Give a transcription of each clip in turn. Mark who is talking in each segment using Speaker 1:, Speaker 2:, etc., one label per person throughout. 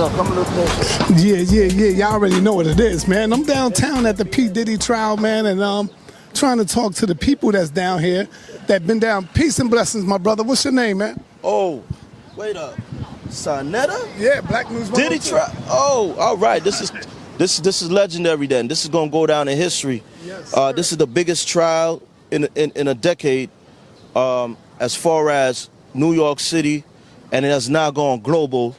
Speaker 1: come a little closer.
Speaker 2: Yeah. Y'all already know what it is, man. I'm downtown at the P. Diddy trial, man, and trying to talk to the people that's down here that been down. Peace and blessings, my brother. What's your name, man?
Speaker 1: Oh, wait up. sa.neter?
Speaker 2: Yeah, Black News.
Speaker 1: Diddy trial. Oh, all right. This is legendary. Then this is gonna go down in history.
Speaker 2: Yes,
Speaker 1: this is the biggest trial in a decade, as far as New York City, and it has now gone global.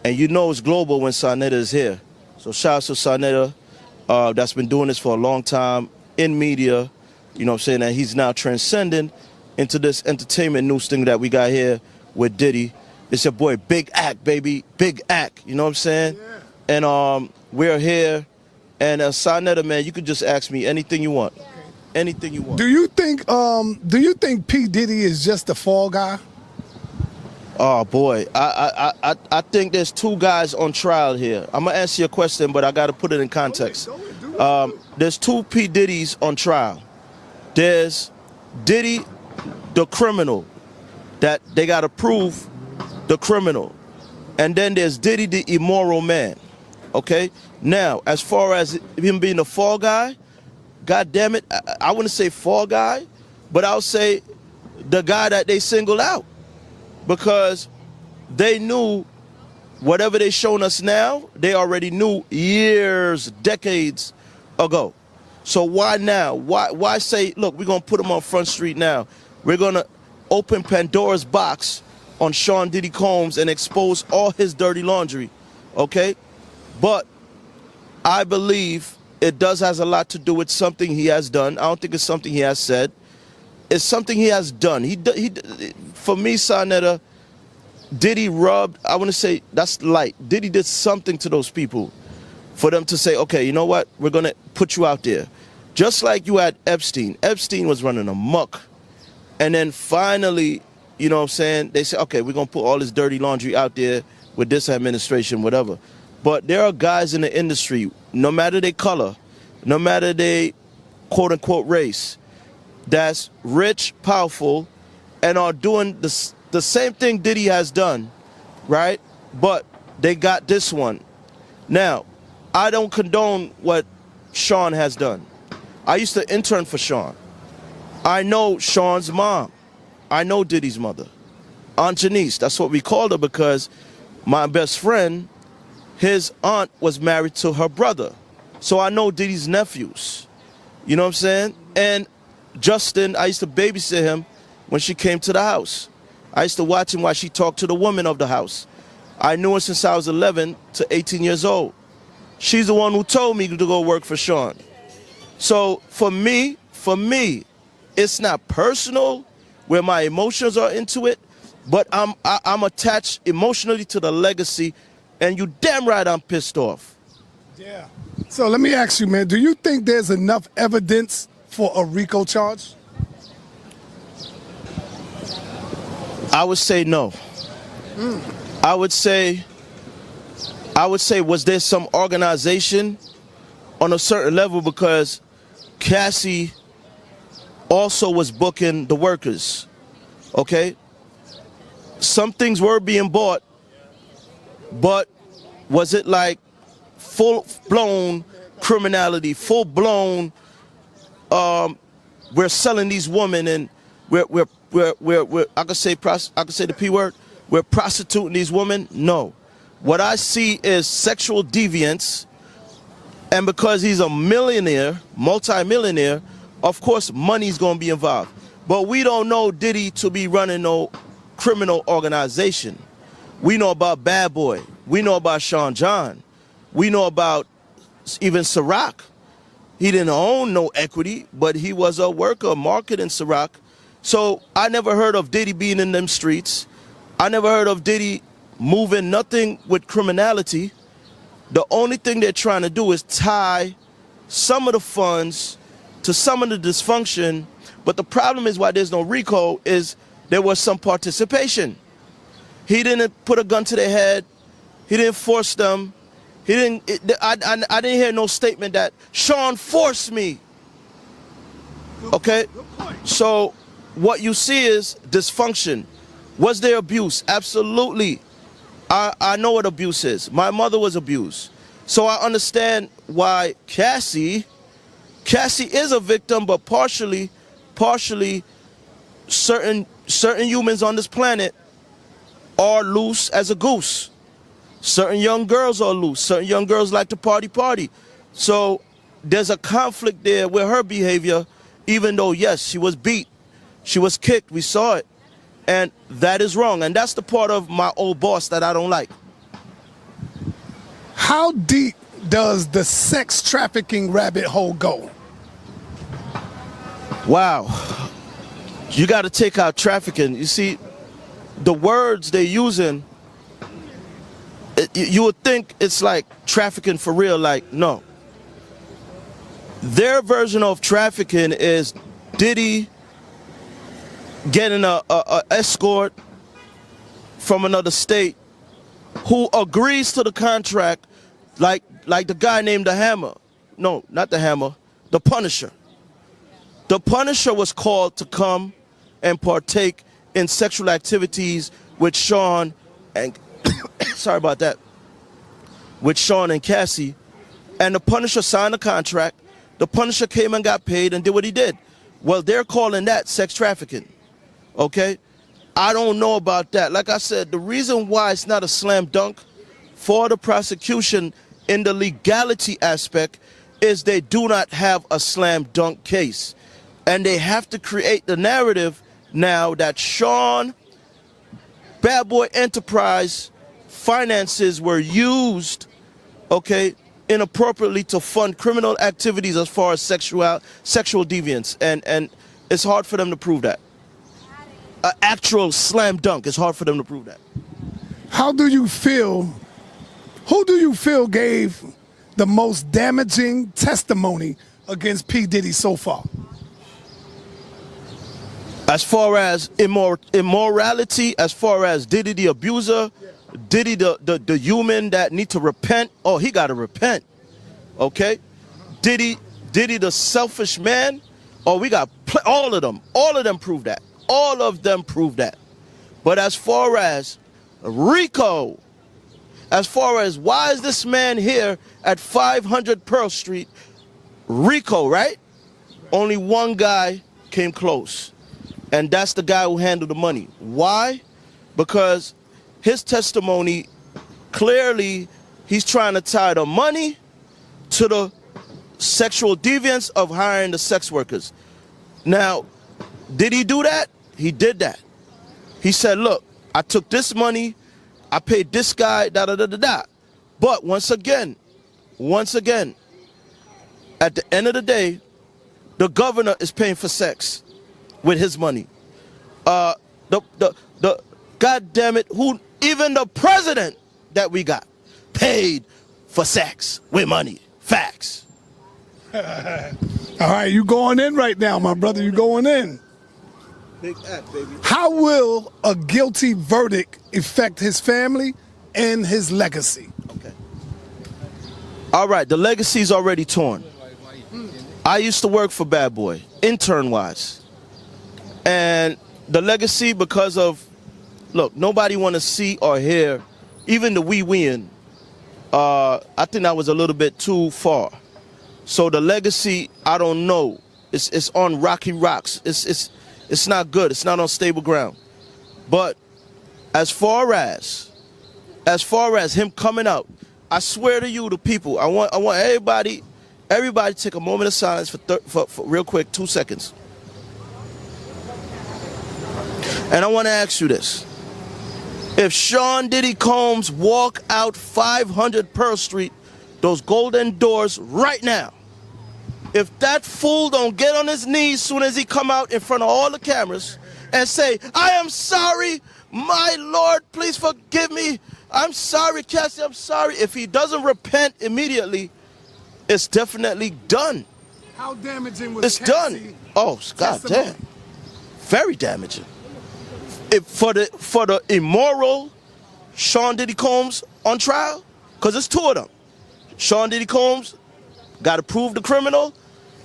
Speaker 1: And you know it's global when sa.neter is here. So shout out to sa.neter, that's been doing this for a long time in media. You know what I'm saying? And he's now transcending into this entertainment news thing that we got here with Diddy. It's your boy, Big Act, baby, Big Act. You know what I'm saying? Yeah. And we're here, and sa.neter, man, you can just ask me anything you want. Anything you want.
Speaker 2: Do you think P. Diddy is just a fall guy?
Speaker 1: Oh boy, I think there's two guys on trial here. I'm gonna answer your question, but I gotta put it in context. There's two P. Diddy's on trial. There's Diddy, the criminal, that they gotta prove the criminal, and then there's Diddy, the immoral man. Okay. Now, as far as him being a fall guy, God damn it, I wouldn't say fall guy, but I'll say the guy that they singled out. Because they knew whatever they shown us now, they already knew years, decades ago. So why now? Why say, look, we're going to put them on Front Street now. We're going to open Pandora's box on Sean Diddy Combs and expose all his dirty laundry, okay? But I believe it does has a lot to do with something he has done. I don't think it's something he has said. It's something he has done. For me, sa.neter, Diddy rubbed, I want to say that's light. Diddy did something to those people for them to say, okay, you know what? We're going to put you out there. Just like you had Epstein. Epstein was running amok. And then finally, you know what I'm saying, they said, okay, we're going to put all this dirty laundry out there with this administration, whatever. But there are guys in the industry, no matter their color, no matter their quote-unquote race, that's rich, powerful, and are doing the same thing Diddy has done, right? But they got this one. Now, I don't condone what Sean has done. I used to intern for Sean. I know Sean's mom. I know Diddy's mother, Aunt Janice. That's what we called her because my best friend, his aunt was married to her brother. So I know Diddy's nephews. You know what I'm saying? And Justin, I used to babysit him when she came to the house. I used to watch him while she talked to the woman of the house. I knew her since I was 11 to 18 years old. She's the one who told me to go work for Sean. So for me, it's not personal where my emotions are into it, but I'm attached emotionally to the legacy, and you damn right I'm pissed off.
Speaker 2: Yeah. So let me ask you, man, do you think there's enough evidence for a RICO charge?
Speaker 1: I would say no. I would say, was there some organization on a certain level, because Cassie also was booking the workers, okay? Some things were being bought, but was it like full-blown criminality, full-blown, we're selling these women and we're I could say the P word, we're prostituting these women? No. What I see is sexual deviance, and because he's a millionaire, multi-millionaire, of course money's gonna be involved. But we don't know Diddy to be running no criminal organization. We know about Bad Boy. We know about Sean John. We know about even Ciroc. He didn't own no equity, but he was a worker marketing Ciroc. So I never heard of Diddy being in them streets. I never heard of Diddy moving nothing with criminality. The only thing they're trying to do is tie some of the funds to some of the dysfunction. But the problem is why there's no RICO is there was some participation. He didn't put a gun to their head. He didn't force them. He didn't. I didn't hear no statement that Sean forced me. Okay, so what you see is dysfunction. Was there abuse? Absolutely. I know what abuse is. My mother was abused. So I understand why Cassie is a victim, but partially certain humans on this planet are loose as a goose. Certain young girls are loose. Certain young girls like to party. So there's a conflict there with her behavior, even though, yes, she was beat. She was kicked. We saw it. And that is wrong. And that's the part of my old boss that I don't like.
Speaker 2: How deep does the sex trafficking rabbit hole go?
Speaker 1: Wow. You got to take out trafficking. You see, the words they're using, you would think it's like trafficking for real. Like, no. Their version of trafficking is Diddy getting a escort from another state who agrees to the contract, like the guy named the Hammer. No, not the Hammer, the Punisher. The Punisher was called to come and partake in sexual activities with Sean and sorry about that, with Sean and Cassie, and the Punisher signed a contract. The Punisher came and got paid and did what he did. Well, they're calling that sex trafficking. Okay? I don't know about that. Like I said, the reason why it's not a slam dunk for the prosecution in the legality aspect is they do not have a slam dunk case. And they have to create the narrative now that Sean, Bad Boy Enterprise finances were used, okay, inappropriately to fund criminal activities as far as sexual deviance. And it's hard for them to prove that. An actual slam dunk, it's hard for them to prove that.
Speaker 2: How do you feel, who do you feel gave the most damaging testimony against P. Diddy so far?
Speaker 1: As far as immorality, as far as Diddy the abuser, Diddy the human that need to repent, oh, he got to repent, okay? Diddy the selfish man, oh, we got all of them prove that. All of them prove that. But as far as Rico, as far as why is this man here at 500 Pearl Street, Rico, right? Only one guy came close. And that's the guy who handled the money. Why? Because his testimony, clearly, he's trying to tie the money to the sexual deviance of hiring the sex workers. Now, did he do that? He did that. He said, look, I took this money, I paid this guy, da-da-da-da-da. But once again, at the end of the day, the governor is paying for sex with his money. The God damn it, who even the president that we got paid for sex with money. Facts.
Speaker 2: All right, you going in right now, my brother. You going in.
Speaker 1: Big act, baby.
Speaker 2: How will a guilty verdict affect his family and his legacy?
Speaker 1: Okay. All right, the legacy's already torn. I used to work for Bad Boy, intern-wise. And the legacy, because of, look, nobody want to see or hear, even the we-win, I think that was a little bit too far. So the legacy, I don't know. It's on rocky rocks. It's not good. It's not on stable ground. But as far as him coming out, I swear to you, the people, I want everybody to take a moment of silence for real quick, 2 seconds. And I want to ask you this. If Sean Diddy Combs walk out 500 Pearl Street, those golden doors right now, if that fool don't get on his knees soon as he come out in front of all the cameras and say, I am sorry, my Lord, please forgive me. I'm sorry, Cassie, I'm sorry. If he doesn't repent immediately, it's definitely done.
Speaker 2: How damaging was
Speaker 1: it's done. Oh, God damn. Very damaging. If for the immoral Sean Diddy Combs on trial, because it's two of them. Sean Diddy Combs got to prove the criminal,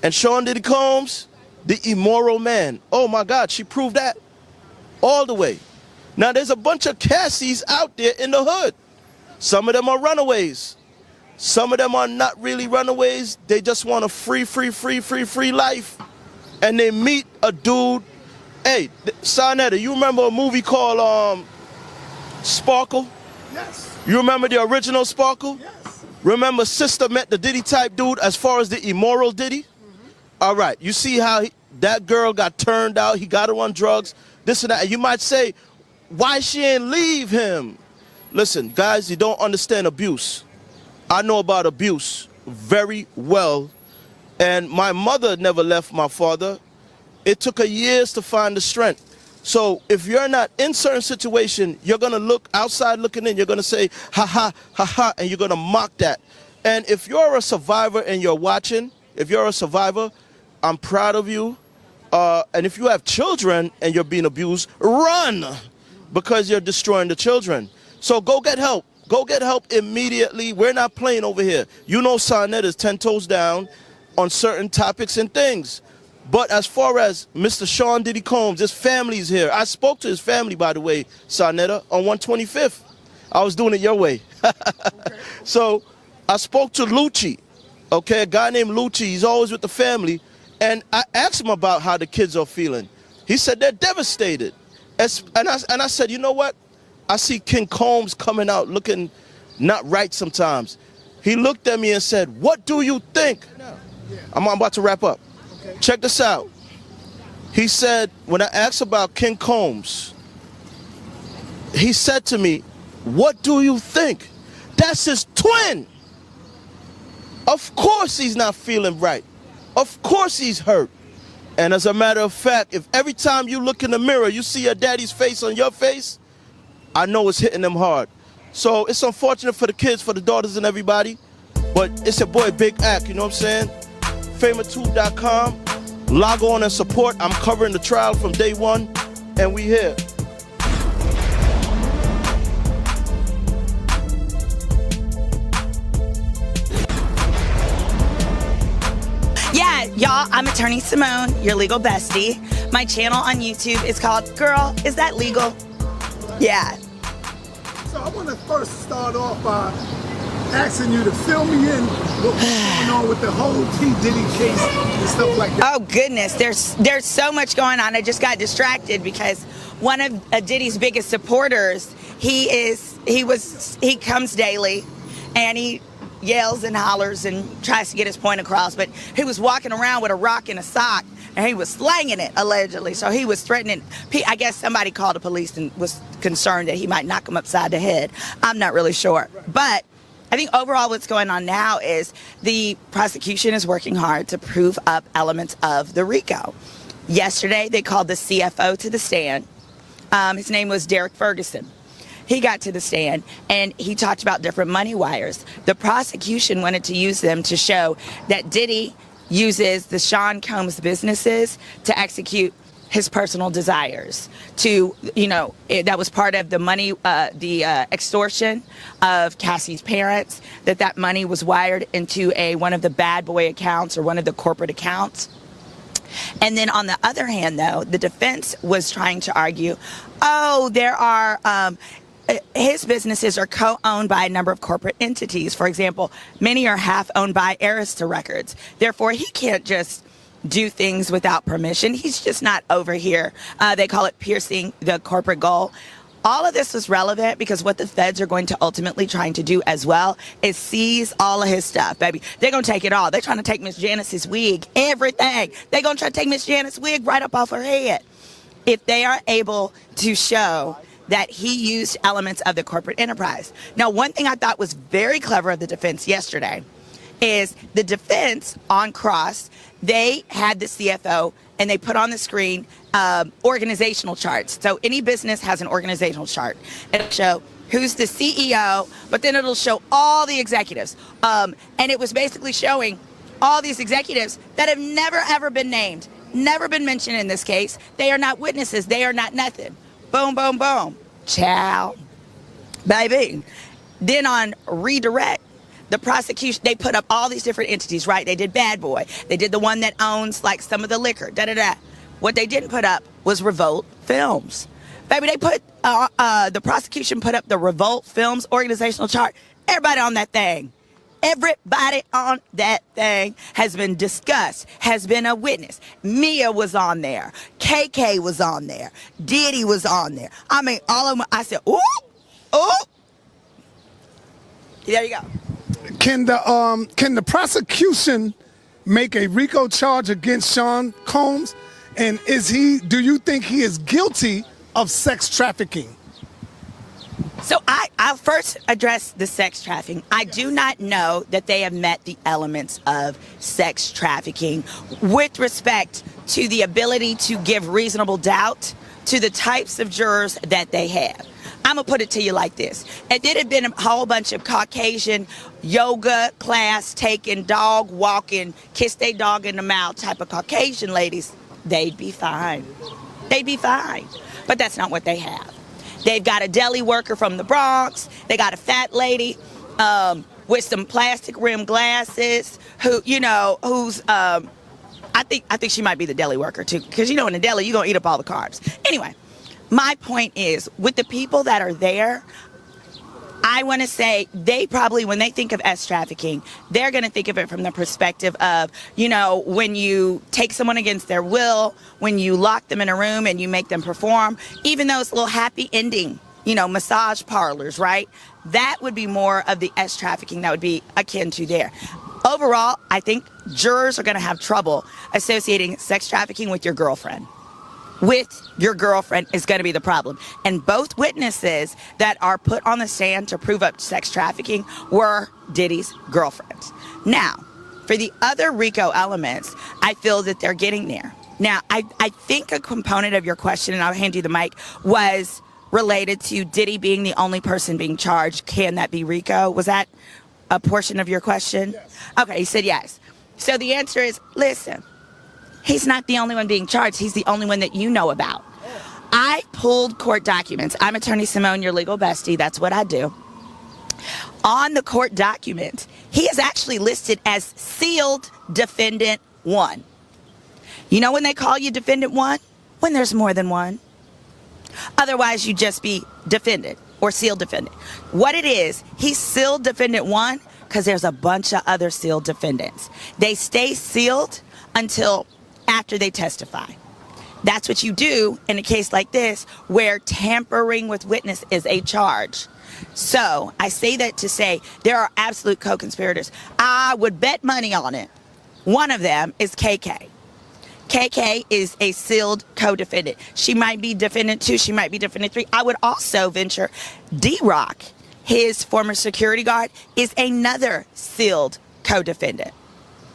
Speaker 1: and Sean Diddy Combs, the immoral man. Oh my God, she proved that all the way. Now, there's a bunch of Cassies out there in the hood. Some of them are runaways. Some of them are not really runaways. They just want a free life. And they meet a dude. Hey, sa.neter, you remember a movie called Sparkle?
Speaker 2: Yes.
Speaker 1: You remember the original Sparkle?
Speaker 2: Yes.
Speaker 1: Remember Sister met the Diddy type dude as far as the immoral Diddy? Mm-hmm. All right, you see how that girl got turned out, he got her on drugs, this and that. And you might say, why she ain't leave him? Listen, guys, you don't understand abuse. I know about abuse very well. And my mother never left my father. It took her years to find the strength. So if you're not in certain situation, you're going to look outside looking in. You're going to say, ha, ha, ha, ha, and you're going to mock that. And if you're a survivor and you're watching, if you're a survivor, I'm proud of you. And if you have children and you're being abused, run, because you're destroying the children. So go get help. Go get help immediately. We're not playing over here. You know sa.neter is 10 toes down on certain topics and things. But as far as Mr. Sean Diddy Combs, his family's here. I spoke to his family, by the way, sa.neter, on 125th. I was doing it your way. Okay. So I spoke to Lucci, okay, a guy named Lucci. He's always with the family. And I asked him about how the kids are feeling. He said they're devastated. And I said, you know what? I see King Combs coming out looking not right sometimes. He looked at me and said, what do you think? I'm about to wrap up. Okay. Check this out. He said, when I asked about King Combs, he said to me, what do you think? That's his twin. Of course he's not feeling right. Of course he's hurt. And as a matter of fact, if every time you look in the mirror, you see your daddy's face on your face, I know it's hitting them hard. So it's unfortunate for the kids, for the daughters and everybody, but it's your boy Big Act, you know what I'm saying? Famer2.com, log on and support. I'm covering the trial from day one, and we here.
Speaker 3: Yeah, y'all, I'm attorney Simone, your legal bestie. My channel on YouTube is called Girl, Is That Legal? Yeah.
Speaker 2: So I want to first start off by asking you to fill me in what's going on with the whole T. Diddy case and stuff like that.
Speaker 3: Oh goodness, there's so much going on. I just got distracted because one of Diddy's biggest supporters, he comes daily and he yells and hollers and tries to get his point across, but he was walking around with a rock in a sock and he was slanging it, allegedly. So he was threatening. I guess somebody called the police and was concerned that he might knock him upside the head. I'm not really sure. But I think overall what's going on now is the prosecution is working hard to prove up elements of the RICO. Yesterday, they called the CFO to the stand. His name was Derek Ferguson. He got to the stand and he talked about different money wires. The prosecution wanted to use them to show that Diddy uses the Sean Combs businesses to execute his personal desires. To, you know, that was part of the money, the extortion of Cassie's parents, that money was wired into one of the bad boy accounts or one of the corporate accounts. And then on the other hand, though, the defense was trying to argue, oh, there are, his businesses are co-owned by a number of corporate entities. For example, many are half owned by Arista Records. Therefore, he can't just do things without permission. He's just not over here. They call it piercing the corporate goal. All of this was relevant because what the feds are going to ultimately trying to do as well is seize all of his stuff, baby. They're going to take it all. They're trying to take Miss Janice's wig, everything. They're going to try to take Miss Janice's wig right up off her head. If they are able to show that he used elements of the corporate enterprise. Now, one thing I thought was very clever of the defense yesterday is the defense on cross, they had the CFO and they put on the screen organizational charts. So any business has an organizational chart. It'll show who's the CEO, but then it'll show all the executives. And it was basically showing all these executives that have never, ever been named, never been mentioned in this case. They are not witnesses. They are not nothing. Boom, boom, boom. Ciao. Baby. Then on redirect, the prosecution, they put up all these different entities, right? They did Bad Boy. They did the one that owns like some of the liquor, da-da-da. What they didn't put up was Revolt Films. Baby, they put, the prosecution put up the Revolt Films organizational chart. Everybody on that thing. Everybody on that thing has been discussed, has been a witness. Mia was on there. KK was on there. Diddy was on there. I mean, all of them. I said, ooh, ooh. There you go.
Speaker 2: Can the prosecution make a RICO charge against Sean Combs? And do you think he is guilty of sex trafficking?
Speaker 3: So I'll first address the sex trafficking. I do not know that they have met the elements of sex trafficking with respect to the ability to give reasonable doubt to the types of jurors that they have. I'm going to put it to you like this. If it had been a whole bunch of Caucasian yoga class taking, dog walking, kiss their dog in the mouth type of Caucasian ladies, they'd be fine. They'd be fine. But that's not what they have. They've got a deli worker from the Bronx. They got a fat lady with some plastic rim glasses who's I think she might be the deli worker too, because in the deli you're gonna eat up all the carbs. Anyway, my point is, with the people that are there, I want to say they probably, when they think of S trafficking, they're going to think of it from the perspective of, when you take someone against their will, when you lock them in a room and you make them perform, even though it's a little happy ending, massage parlors, right? That would be more of the S trafficking that would be akin to there. Overall, I think jurors are going to have trouble associating sex trafficking with your girlfriend. With your girlfriend is going to be the problem. And both witnesses that are put on the stand to prove up sex trafficking were Diddy's girlfriends. Now, for the other RICO elements, I feel that they're getting there. Now, I think a component of your question, and I'll hand you the mic, was related to Diddy being the only person being charged. Can that be RICO? Was that a portion of your question?
Speaker 2: Yes.
Speaker 3: Okay, he said yes. So the answer is, listen. He's not the only one being charged. He's the only one that you know about. I pulled court documents. I'm Attorney Simone, your legal bestie. That's what I do. On the court document, he is actually listed as sealed defendant 1. You know when they call you defendant 1? When there's more than one. Otherwise, you just be defendant or sealed defendant. What it is, he's sealed defendant 1 because there's a bunch of other sealed defendants. They stay sealed until after they testify. That's what you do in a case like this where tampering with witness is a charge. So I say that to say there are absolute co-conspirators. I would bet money on it. One of them is KK. KK is a sealed co-defendant. She might be defendant 2, she might be defendant 3. I would also venture D-Rock, his former security guard, is another sealed co-defendant.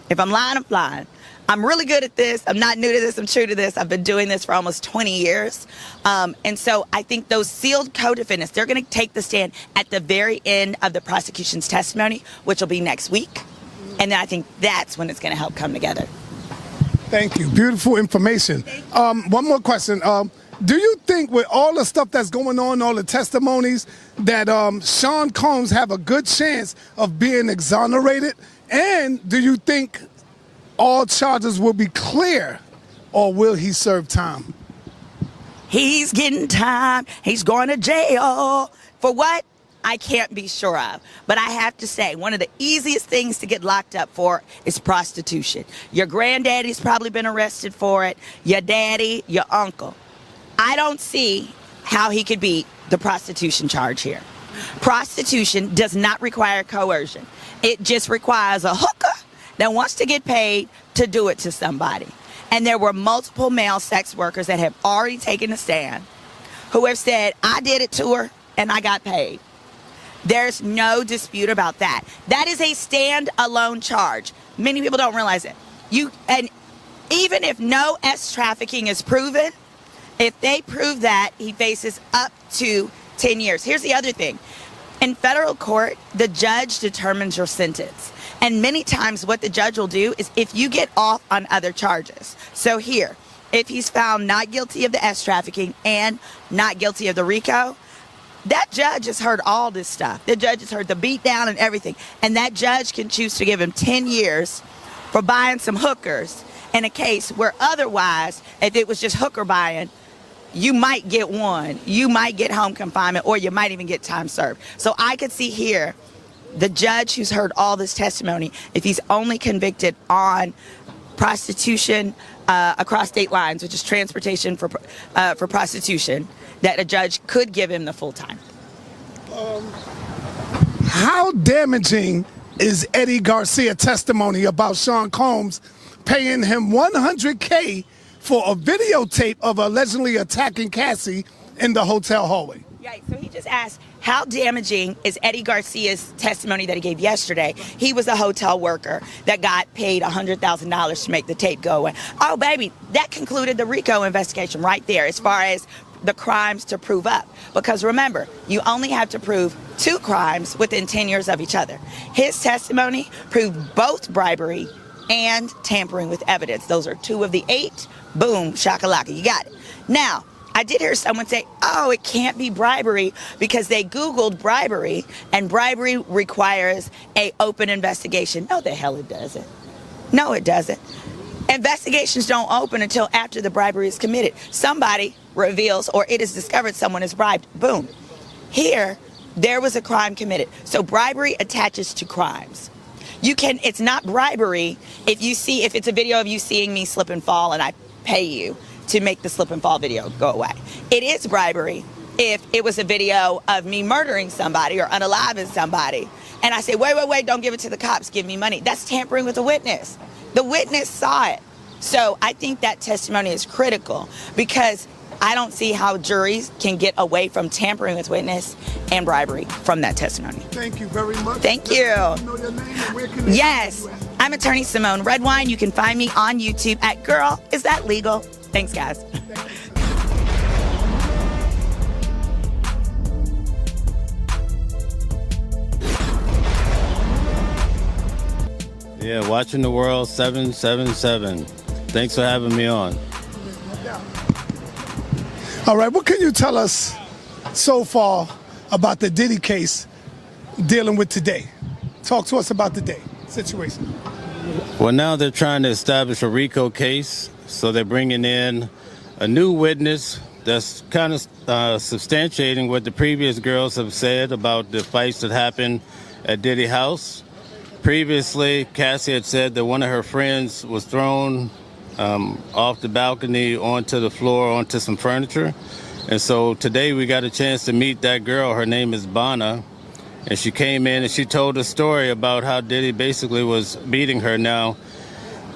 Speaker 3: If I'm lying, I'm flying. I'm really good at this. I'm not new to this. I'm true to this. I've been doing this for almost 20 years. And so I think those sealed co-defendants, they're going to take the stand at the very end of the prosecution's testimony, which will be next week. And then I think that's when it's going to help come together.
Speaker 2: Thank you. Beautiful information. One more question. Do you think with all the stuff that's going on, all the testimonies, that Sean Combs have a good chance of being exonerated? And do you think all charges will be clear, or will he serve time?
Speaker 3: He's getting time. He's going to jail. For what? I can't be sure of. But I have to say, one of the easiest things to get locked up for is prostitution. Your granddaddy's probably been arrested for it. Your daddy, your uncle. I don't see how he could beat the prostitution charge here. Prostitution does not require coercion. It just requires a hooker that wants to get paid to do it to somebody. And there were multiple male sex workers that have already taken a stand who have said, I did it to her and I got paid. There's no dispute about that. That is a stand-alone charge. Many people don't realize it. And even if no S trafficking is proven, if they prove that, he faces up to 10 years. Here's the other thing. In federal court, the judge determines your sentence. And many times what the judge will do is if you get off on other charges. So here, if he's found not guilty of the S trafficking and not guilty of the RICO, that judge has heard all this stuff. The judge has heard the beat down and everything. And that judge can choose to give him 10 years for buying some hookers in a case where otherwise, if it was just hooker buying, you might get one. You might get home confinement, or you might even get time served. So I could see here the judge who's heard all this testimony, if he's only convicted on prostitution across state lines, which is transportation for prostitution, that a judge could give him the full time.
Speaker 2: How damaging is Eddie Garcia testimony about Sean Combs paying him $100K for a videotape of allegedly attacking Cassie in the hotel hallway?
Speaker 3: Yeah, so he just asked, how damaging is Eddie Garcia's testimony that he gave yesterday? He was a hotel worker that got paid $100,000 to make the tape go away. Oh, baby, that concluded the RICO investigation right there as far as the crimes to prove up. Because remember, you only have to prove 2 crimes within 10 years of each other. His testimony proved both bribery and tampering with evidence. Those are 2 of the 8. Boom, shakalaka, you got it. Now, I did hear someone say, oh, it can't be bribery because they Googled bribery, and bribery requires an open investigation. No, the hell it doesn't. No, it doesn't. Investigations don't open until after the bribery is committed. Somebody reveals, or it is discovered someone is bribed. Boom. Here, there was a crime committed. So bribery attaches to crimes. It's not bribery if it's a video of you seeing me slip and fall and I pay you to make the slip and fall video go away. It is bribery if it was a video of me murdering somebody or unaliving somebody and I say, wait, don't give it to the cops, give me money. That's tampering with a witness. The witness saw it. So I think that testimony is critical because I don't see how juries can get away from tampering with witness and bribery from that testimony.
Speaker 2: Thank you very much.
Speaker 3: Thank you.
Speaker 2: You know your name and where can they
Speaker 3: Yes,
Speaker 2: find you at?
Speaker 3: I'm attorney Simone Redwine. You can find me on YouTube at Girl, Is That Legal? Thanks, guys.
Speaker 4: Yeah, Watching the World 777. Thanks for having me on.
Speaker 2: All right, what can you tell us so far about the Diddy case dealing with today? Talk to us about the day situation.
Speaker 4: Well, now they're trying to establish a RICO case, so they're bringing in a new witness that's kind of substantiating what the previous girls have said about the fights that happened at Diddy House. Previously, Cassie had said that one of her friends was thrown off the balcony onto the floor, onto some furniture. And so today we got a chance to meet that girl. Her name is Bana. And she came in and she told a story about how Diddy basically was beating her. Now,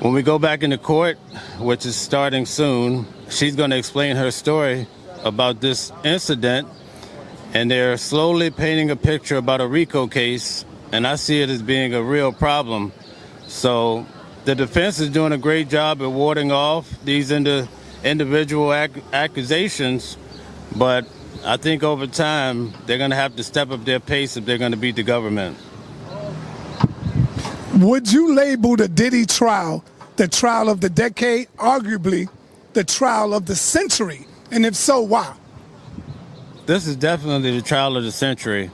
Speaker 4: when we go back into court, which is starting soon, she's going to explain her story about this incident. And they're slowly painting a picture about a RICO case. And I see it as being a real problem. So the defense is doing a great job at warding off these individual accusations. But I think over time, they're going to have to step up their pace if they're going to beat the government.
Speaker 2: Would you label the Diddy trial the trial of the decade, arguably the trial of the century? And if so, why?
Speaker 4: This is definitely the trial of the century.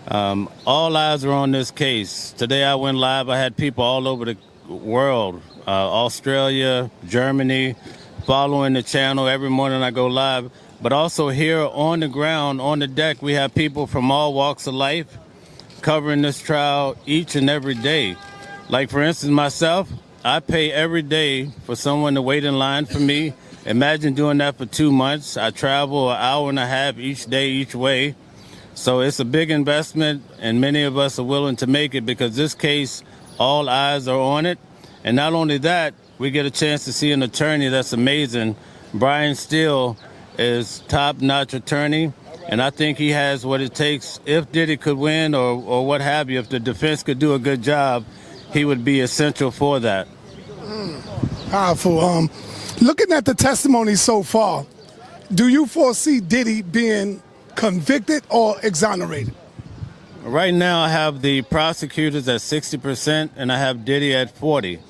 Speaker 4: All eyes are on this case. Today I went live. I had people all over the world, Australia, Germany, following the channel. Every morning I go live. But also here on the ground, on the deck, we have people from all walks of life covering this trial each and every day. Like, for instance, myself, I pay every day for someone to wait in line for me. Imagine doing that for 2 months. I travel an hour and a half each day, each way. So it's a big investment, and many of us are willing to make it because this case, all eyes are on it. And not only that, we get a chance to see an attorney that's amazing. Brian Steele is top-notch attorney, and I think he has what it takes. If Diddy could win or what have you, if the defense could do a good job, he would be essential for that.
Speaker 2: Powerful. Looking at the testimony so far, do you foresee Diddy being convicted or exonerated?
Speaker 4: Right now, I have the prosecutors at 60%, and I have Diddy at 40%.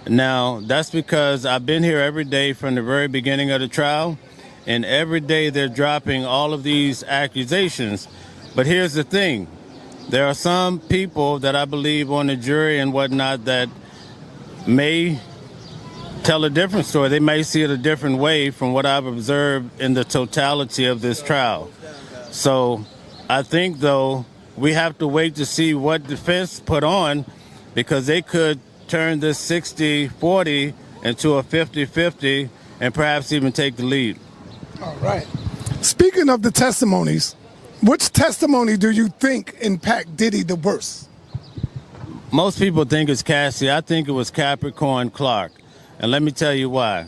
Speaker 4: Now, that's because I've been here every day from the very beginning of the trial, and every day they're dropping all of these accusations. But here's the thing. There are some people that I believe on the jury and whatnot that may tell a different story. They may see it a different way from what I've observed in the totality of this trial. So I think, though, we have to wait to see what defense put on, because they could turn this 60-40 into a 50-50 and perhaps even take the lead.
Speaker 2: All right. Speaking of the testimonies, which testimony do you think impact Diddy the worst?
Speaker 4: Most people think it's Cassie. I think it was Capricorn Clark. And let me tell you why.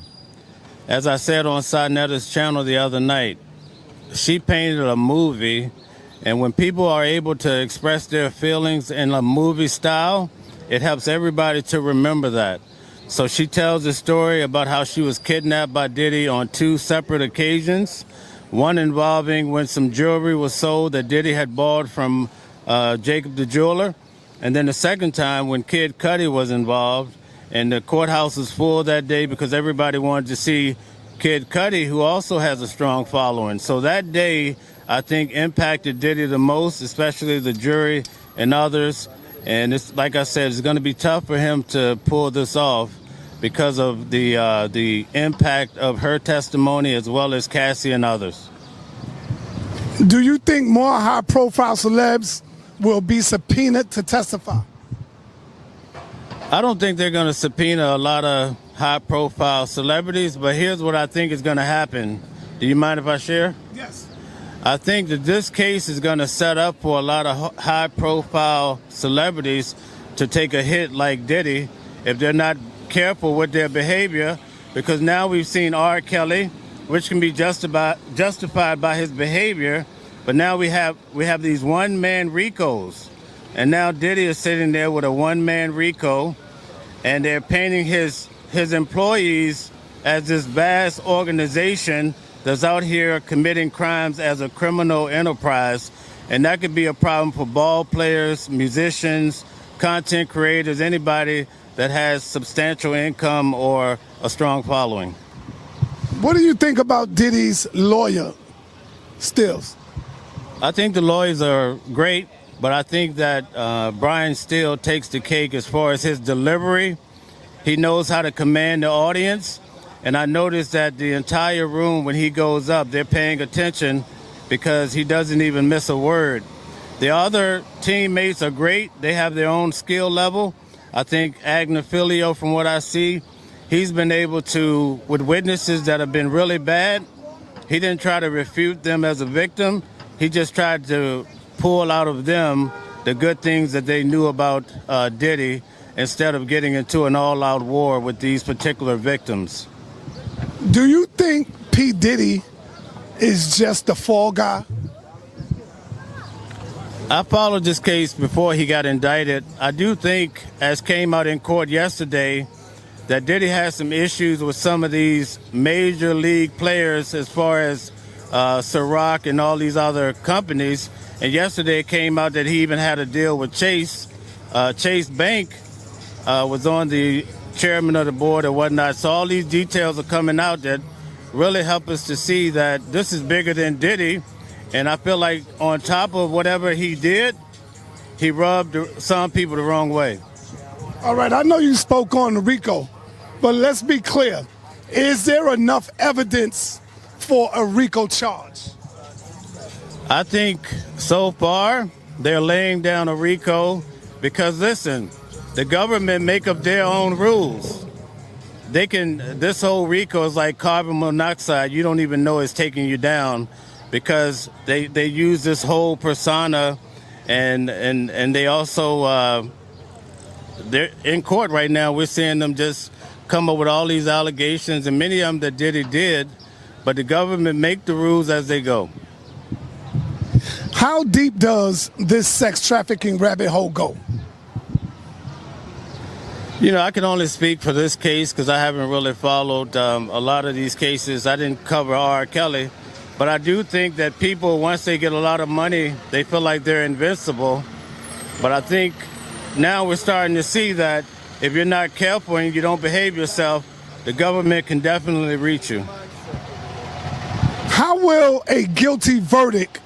Speaker 4: As I said on sa.neter's channel the other night, she painted a movie, and when people are able to express their feelings in a movie style, it helps everybody to remember that. So she tells a story about how she was kidnapped by Diddy on 2 separate occasions, one involving when some jewelry was sold that Diddy had bought from Jacob the jeweler, and then the second time when Kid Cudi was involved, and the courthouse was full that day because everybody wanted to see Kid Cudi, who also has a strong following. So that day, I think, impacted Diddy the most, especially the jury and others. And it's, like I said, it's going to be tough for him to pull this off because of the impact of her testimony as well as Cassie and others.
Speaker 2: Do you think more high-profile celebs will be subpoenaed to testify?
Speaker 4: I don't think they're going to subpoena a lot of high-profile celebrities, but here's what I think is going to happen. Do you mind if I share?
Speaker 2: Yes.
Speaker 4: I think that this case is going to set up for a lot of high-profile celebrities to take a hit like Diddy if they're not careful with their behavior, because now we've seen R. Kelly, which can be justified by his behavior, but now we have these one-man RICOs. And now Diddy is sitting there with a one-man RICO, and they're painting his employees as this vast organization that's out here committing crimes as a criminal enterprise. And that could be a problem for ball players, musicians, content creators, anybody that has substantial income or a strong following.
Speaker 2: What do you think about Diddy's lawyer, Stills?
Speaker 4: I think the lawyers are great, but I think that Brian Steele takes the cake as far as his delivery. He knows how to command the audience. And I noticed that the entire room, when he goes up, they're paying attention because he doesn't even miss a word. The other teammates are great. They have their own skill level. I think Agnifilio, from what I see, he's been able to, with witnesses that have been really bad, he didn't try to refute them as a victim. He just tried to pull out of them the good things that they knew about Diddy instead of getting into an all-out war with these particular victims.
Speaker 2: Do you think P. Diddy is just the fall guy?
Speaker 4: I followed this case before he got indicted. I do think, as came out in court yesterday, that Diddy has some issues with some of these major league players as far as Ciroc and all these other companies. And yesterday it came out that he even had a deal with Chase. Chase Bank was on the chairman of the board or whatnot. So all these details are coming out that really help us to see that this is bigger than Diddy. And I feel like on top of whatever he did, he rubbed some people the wrong way.
Speaker 2: All right, I know you spoke on the RICO, but let's be clear. Is there enough evidence for a RICO charge?
Speaker 4: I think so far they're laying down a RICO because, listen, the government make up their own rules. This whole RICO is like carbon monoxide. You don't even know it's taking you down because they use this whole persona, and they also, they're in court right now. We're seeing them just come up with all these allegations, and many of them that Diddy did, but the government make the rules as they go.
Speaker 2: How deep does this sex trafficking rabbit hole go?
Speaker 4: You know, I can only speak for this case because I haven't really followed a lot of these cases. I didn't cover R. Kelly, but I do think that people, once they get a lot of money, they feel like they're invincible. But I think now we're starting to see that if you're not careful and you don't behave yourself, the government can definitely reach you.
Speaker 2: How will a guilty verdict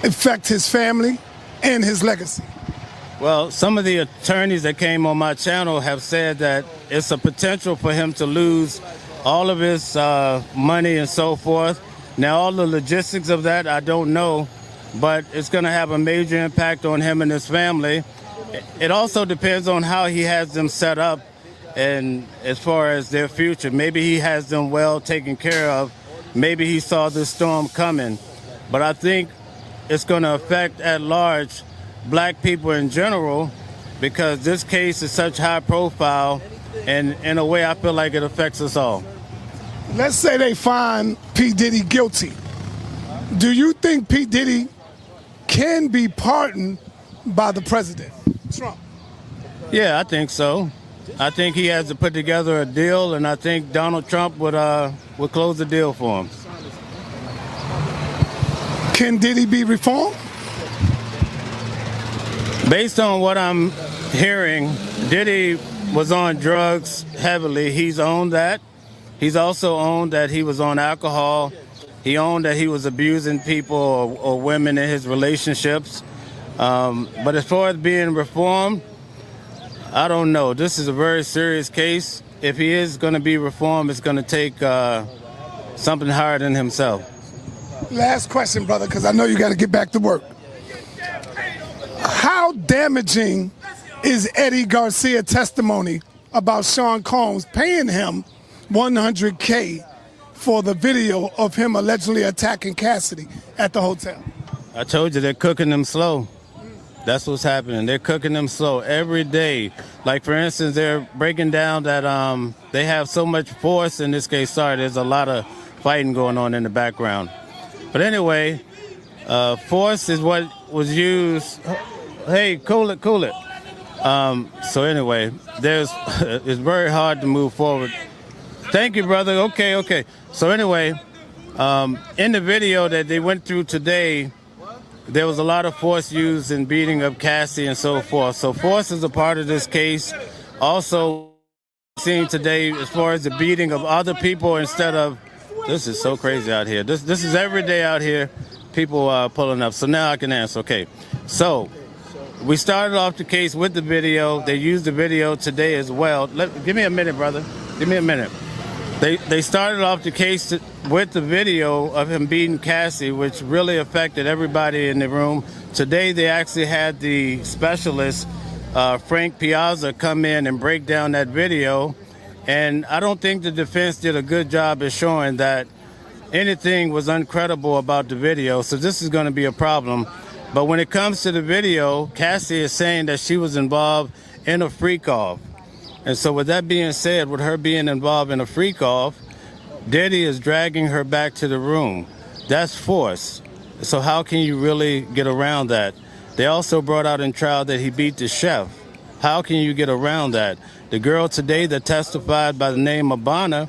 Speaker 2: affect his family and his legacy?
Speaker 4: Well, some of the attorneys that came on my channel have said that it's a potential for him to lose all of his money and so forth. Now, all the logistics of that, I don't know, but it's going to have a major impact on him and his family. It also depends on how he has them set up and as far as their future. Maybe he has them well taken care of. Maybe he saw this storm coming. But I think it's going to affect at large black people in general because this case is such high profile, and in a way I feel like it affects us all.
Speaker 2: Let's say they find P. Diddy guilty. Do you think P. Diddy can be pardoned by the president, Trump?
Speaker 4: Yeah, I think so. I think he has to put together a deal, and I think Donald Trump would close the deal for him.
Speaker 2: Can Diddy be reformed?
Speaker 4: Based on what I'm hearing, Diddy was on drugs heavily. He's owned that. He's also owned that he was on alcohol. He owned that he was abusing people or women in his relationships. But as far as being reformed, I don't know. This is a very serious case. If he is going to be reformed, it's going to take something higher than himself.
Speaker 2: Last question, brother, because I know you got to get back to work. How damaging is Eddie Garcia's testimony about Sean Combs paying him $100K for the video of him allegedly attacking Cassidy at the hotel?
Speaker 4: I told you they're cooking them slow. That's what's happening. They're cooking them slow every day. Like, for instance, they're breaking down that they have so much force in this case. Sorry, there's a lot of fighting going on in the background. But anyway, force is what was used. Hey, cool it. So anyway, it's very hard to move forward. Thank you, brother. Okay. So anyway, in the video that they went through today, there was a lot of force used in beating up Cassie and so forth. So force is a part of this case. Also seen today as far as the beating of other people instead of, this is so crazy out here. This is every day out here, people pulling up. So now I can answer. Okay, so we started off the case with the video. They used the video today as well. Give me a minute, brother. Give me a minute. They started off the case with the video of him beating Cassie, which really affected everybody in the room. Today they actually had the specialist, Frank Piazza, come in and break down that video. And I don't think the defense did a good job of showing that anything was uncredible about the video. So this is going to be a problem. But when it comes to the video, Cassie is saying that she was involved in a freak-off. And so with that being said, with her being involved in a freak-off, Diddy is dragging her back to the room. That's force. So how can you really get around that? They also brought out in trial that he beat the chef. How can you get around that? The girl today that testified by the name of Bonner,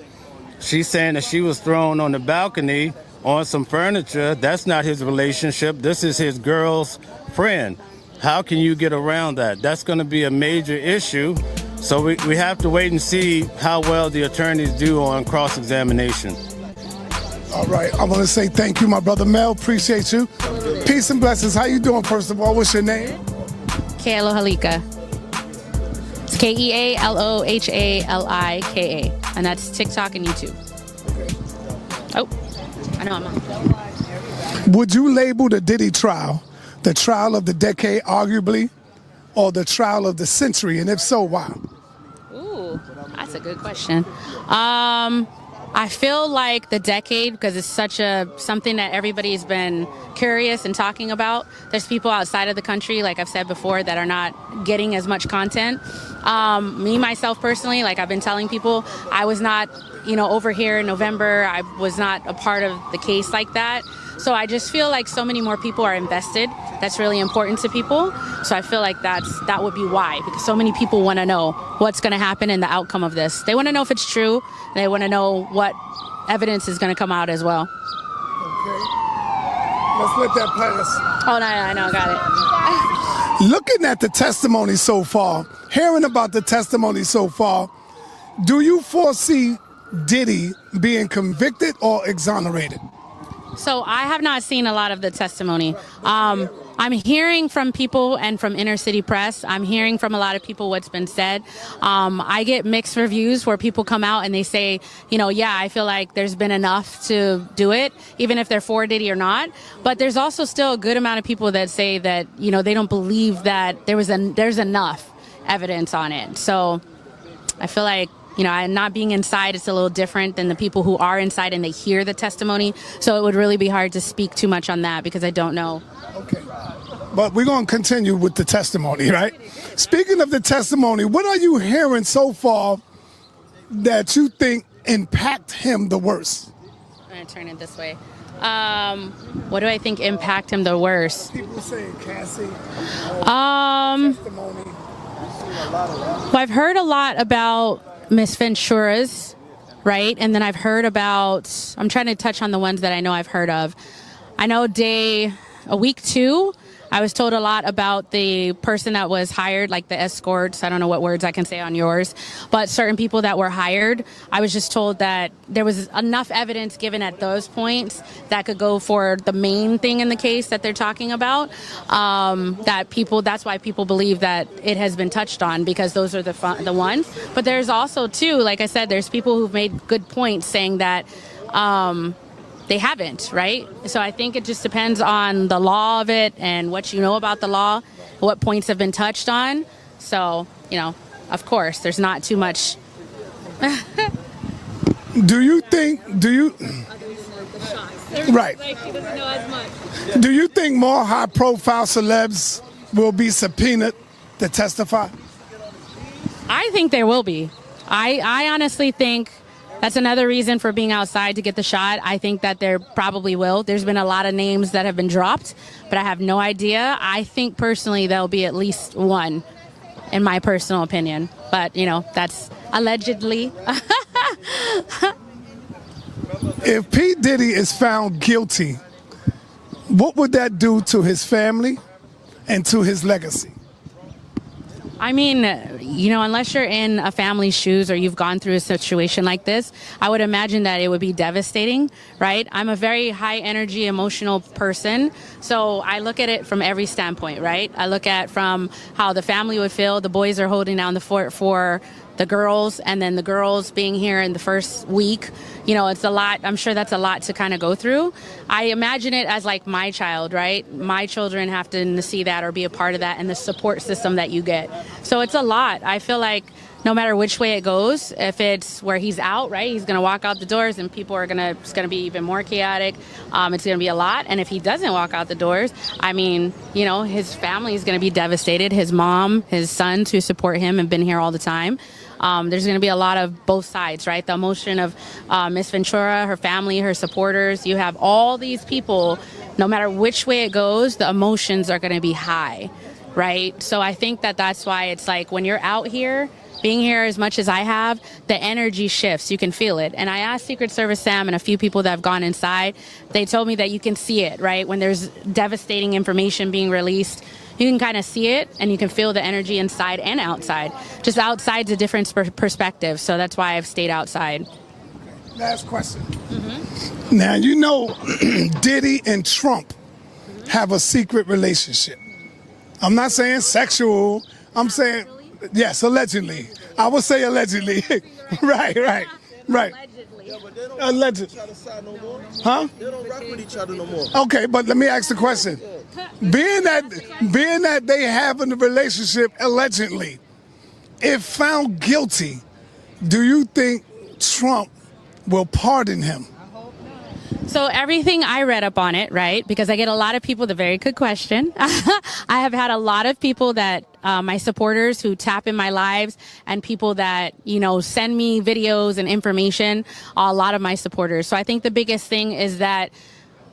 Speaker 4: she's saying that she was thrown on the balcony on some furniture. That's not his relationship. This is his girl's friend. How can you get around that? That's going to be a major issue. So we have to wait and see how well the attorneys do on cross-examination.
Speaker 2: All right, I want to say thank you, my brother Mel. Appreciate you. Peace and blessings. How you doing, first of all? What's your name?
Speaker 5: Kealo Halika. It's KeaLohalika, and that's TikTok and YouTube. Oh, I know I'm on.
Speaker 2: Would you label the Diddy trial the trial of the decade, arguably, or the trial of the century? And if so, why?
Speaker 5: Ooh, that's a good question. I feel like the decade, because it's such something that everybody's been curious and talking about. There's people outside of the country, like I've said before, that are not getting as much content. Me, myself, personally, like I've been telling people, I was not, over here in November, I was not a part of the case like that. So I just feel like so many more people are invested. That's really important to people. So I feel like that would be why, because so many people want to know what's going to happen and the outcome of this. They want to know if it's true. They want to know what evidence is going to come out as well.
Speaker 2: Okay. Let's let that pass.
Speaker 5: Oh, no, I know, got it.
Speaker 2: Looking at the testimony so far, hearing about the testimony so far, do you foresee Diddy being convicted or exonerated?
Speaker 5: So I have not seen a lot of the testimony. I'm hearing from people and from inner city press. I'm hearing from a lot of people what's been said. I get mixed reviews where people come out and they say, yeah, I feel like there's been enough to do it, even if they're for Diddy or not. But there's also still a good amount of people that say that, they don't believe that there's enough evidence on it. So I feel like, not being inside, it's a little different than the people who are inside and they hear the testimony. So it would really be hard to speak too much on that because I don't know.
Speaker 2: Okay. But we're going to continue with the testimony, right? Speaking of the testimony, what are you hearing so far that you think impact him the worst?
Speaker 5: I'm going to turn it this way. What do I think impact him the worst?
Speaker 2: People saying Cassie.
Speaker 5: Testimony. Well, I've heard a lot about Miss Ventura's, right? And then I've heard about, I'm trying to touch on the ones that I know I've heard of. I know week 2, I was told a lot about the person that was hired, like the escorts. I don't know what words I can say on yours, but certain people that were hired, I was just told that there was enough evidence given at those points that could go for the main thing in the case that they're talking about. That's why people believe that it has been touched on, because those are the ones. But there's also too, like I said, there's people who've made good points saying that, they haven't, right? So I think it just depends on the law of it and what you know about the law, what points have been touched on. So, of course, there's not too much.
Speaker 2: Do you think more high-profile celebs will be subpoenaed to testify?
Speaker 5: I think there will be. I honestly think that's another reason for being outside to get the shot. I think that there probably will. There's been a lot of names that have been dropped, but I have no idea. I think personally there'll be at least one, in my personal opinion. But, that's allegedly.
Speaker 2: If P. Diddy is found guilty, what would that do to his family and to his legacy?
Speaker 5: I mean, unless you're in a family's shoes or you've gone through a situation like this, I would imagine that it would be devastating, right? I'm a very high energy, emotional person. So I look at it from every standpoint, right? I look at from how the family would feel. The boys are holding down the fort for the girls, and then the girls being here in the first week, it's a lot. I'm sure that's a lot to kind of go through. I imagine it as like my child, right? My children have to see that or be a part of that and the support system that you get. So it's a lot. I feel like no matter which way it goes, if it's where he's out, right, he's going to walk out the doors and it's going to be even more chaotic. It's going to be a lot. And if he doesn't walk out the doors, his family is going to be devastated. His mom, his sons who support him have been here all the time. There's going to be a lot of both sides, right? The emotion of Miss Ventura, her family, her supporters. You have all these people, no matter which way it goes, the emotions are going to be high, right? So I think that's why it's like when you're out here, being here as much as I have, the energy shifts. You can feel it. And I asked Secret Service Sam and a few people that have gone inside, they told me that you can see it, right? When there's devastating information being released, you can kind of see it and you can feel the energy inside and outside. Just outside's a different perspective. So that's why I've stayed outside.
Speaker 2: Last question. Mm-hmm. Now, Diddy and Trump have a secret relationship. I'm not saying sexual. I'm saying, yes, allegedly. I would say allegedly. Right.
Speaker 5: Allegedly.
Speaker 1: Yeah, but they don't
Speaker 2: Allegedly.
Speaker 1: rock with each other no more.
Speaker 2: Huh?
Speaker 1: They don't rock with each other no more.
Speaker 2: Okay, but let me ask the question. Being that they have a relationship allegedly, if found guilty, do you think Trump will pardon him?
Speaker 5: So everything I read up on it, right, because I get a lot of people, very good question. I have had a lot of people that, my supporters who tap in my lives and people that, send me videos and information, a lot of my supporters. So I think the biggest thing is that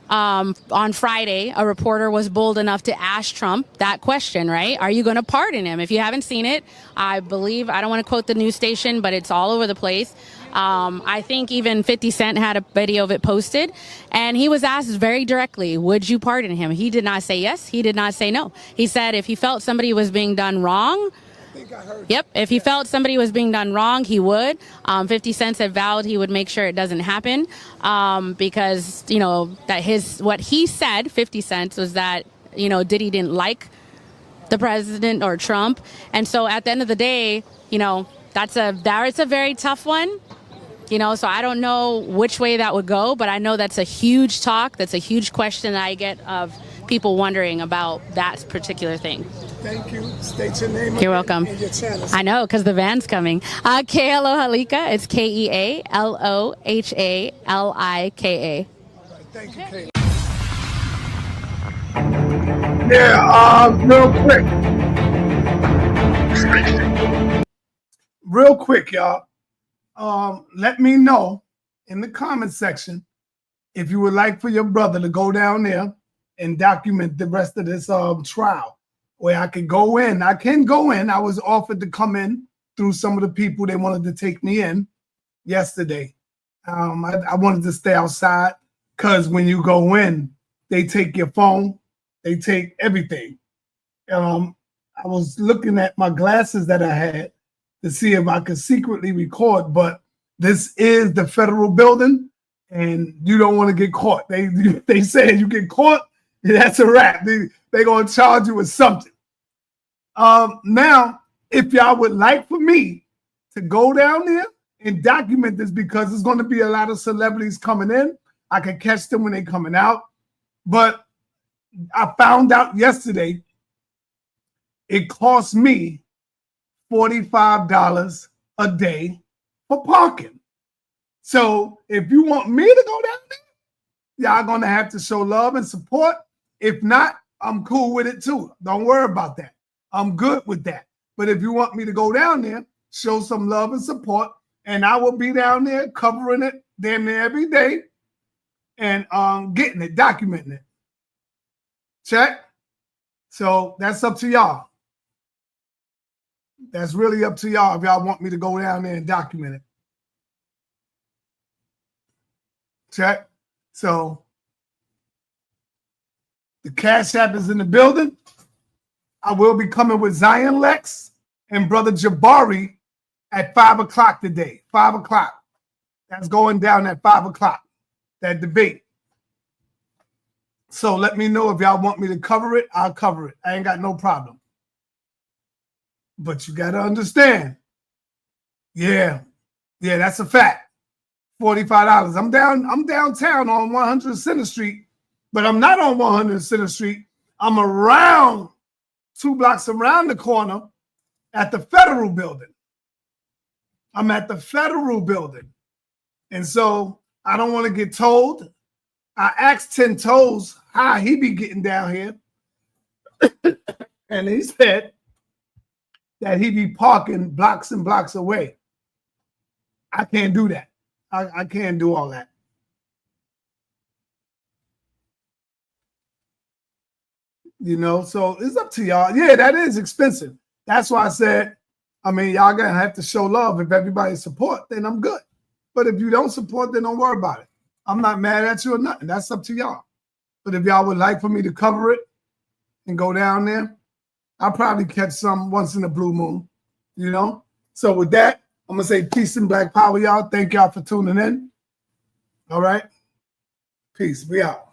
Speaker 5: on Friday, a reporter was bold enough to ask Trump that question, right? Are you going to pardon him? If you haven't seen it, I believe, I don't want to quote the news station, but it's all over the place. I think even 50 Cent had a video of it posted, and he was asked very directly, would you pardon him? He did not say yes. He did not say no. He said if he felt somebody was being done wrong, if he felt somebody was being done wrong, he would. 50 Cent had vowed he would make sure it doesn't happen because, that what he said, 50 Cent, was that Diddy didn't like the president or Trump. And so at the end of the day, that's a very tough one. So I don't know which way that would go, but I know that's a huge talk. That's a huge question that I get of people wondering about that particular thing.
Speaker 2: Thank you. State your name.
Speaker 5: You're welcome.
Speaker 2: And your channel.
Speaker 5: I know, because the van's coming. Kealohalika. It's Kealohalika.
Speaker 2: Thank you, Kay. Yeah, real quick, y'all. Let me know in the comment section if you would like for your brother to go down there and document the rest of this trial, where I can go in. I can go in. I was offered to come in through some of the people they wanted to take me in yesterday. I wanted to stay outside because when you go in, they take your phone, they take everything. I was looking at my glasses that I had to see if I could secretly record, but this is the federal building, and you don't want to get caught. They said you get caught, that's a wrap. They're going to charge you with something. Now, if y'all would like for me to go down there and document this, because there's going to be a lot of celebrities coming in, I can catch them when they're coming out. But I found out yesterday it cost me $45 a day for parking. So if you want me to go down there, y'all going to have to show love and support. If not, I'm cool with it too. Don't worry about that. I'm good with that. But if you want me to go down there, show some love and support, and I will be down there covering it damn near every day and getting it, documenting it. Check? So that's up to y'all. That's really up to y'all if y'all want me to go down there and document it. Check? So the Cash App is in the building. I will be coming with Zion Lex and Brother Jabari at 5 o'clock today. 5 o'clock. That's going down at 5 o'clock, that debate. So let me know if y'all want me to cover it. I'll cover it. I ain't got no problem. But you got to understand. Yeah, that's a fact. $45. I'm downtown on 100 Center Street, but I'm not on 100 Center Street. I'm around 2 blocks around the corner at the Federal Building. I'm at the Federal Building. And so I don't want to get told. I asked 10 Toes how he be getting down here. And he said that he be parking blocks and blocks away. I can't do that. I can't do all that. So it's up to y'all. Yeah, that is expensive. That's why I said, y'all gonna have to show love. If everybody support, then I'm good. But if you don't support, then don't worry about it. I'm not mad at you or nothing. That's up to y'all. But if y'all would like for me to cover it and go down there, I'll probably catch some once in a blue moon, So with that, I'm going to say peace and black power, y'all. Thank y'all for tuning in. All right. Peace. We out.